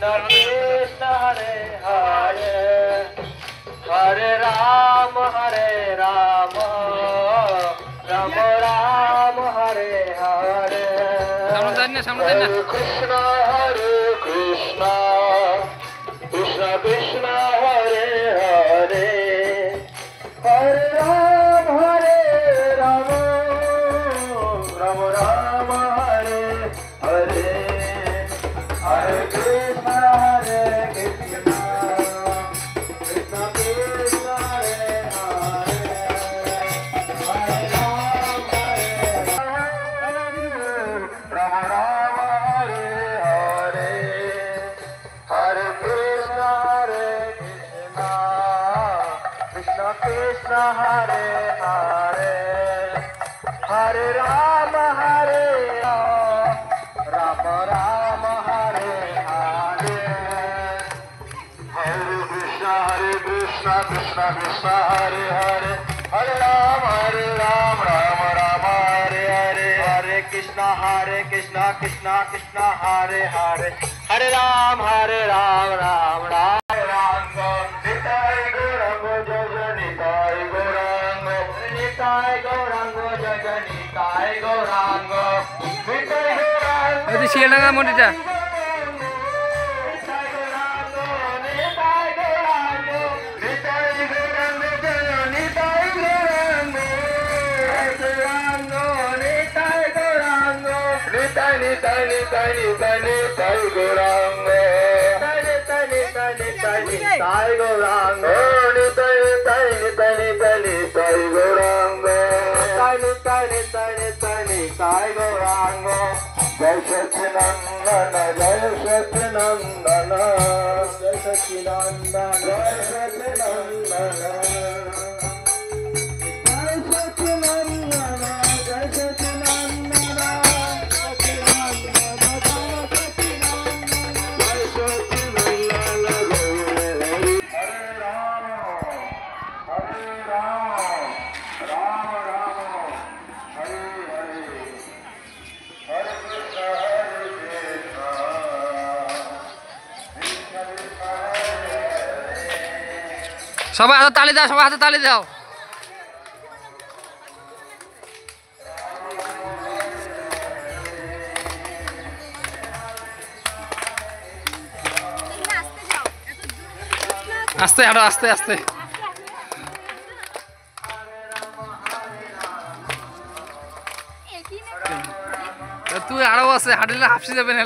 Krishna Hare Hare Hare Rama Rama Rama Hare Hare Hare Krishna Krishna Krishna Hare Hare Hare Rama Rama Rama Hare Hare Hare Krishna Krishna Krishna Krishna Hare Hare Hare Rama Rama Hare Hare Hare Krishna Krishna Krishna Hare Hare Hare Rama Rama Rama Hare Hare Hare Krishna Krishna Krishna Hare Hare Hare Rama Rama Rama Hare Hare Hare Krishna Krishna Krishna Hare Hare Hare Rama Rama Rama Nitai Gauranga Jaya Nitai Gauranga Nitai Gauranga Jaya Nitai Gauranga Nitai Gauranga ওই শিয়ালডাঙ্গা মন্দিরটা Jai Satchinandana, Jai Satchinandana, Jai Satchinandana, Jai Satchinandana, Jai Satchinandana, Jai Satchinandana, সবাই হাতে তালি দাও, সবাই হাতে তালি দাও। আস্তে হাঁটো, আস্তে আস্তে। তুই আরো আছে, হাঁটিলে হাফসি যাবে না।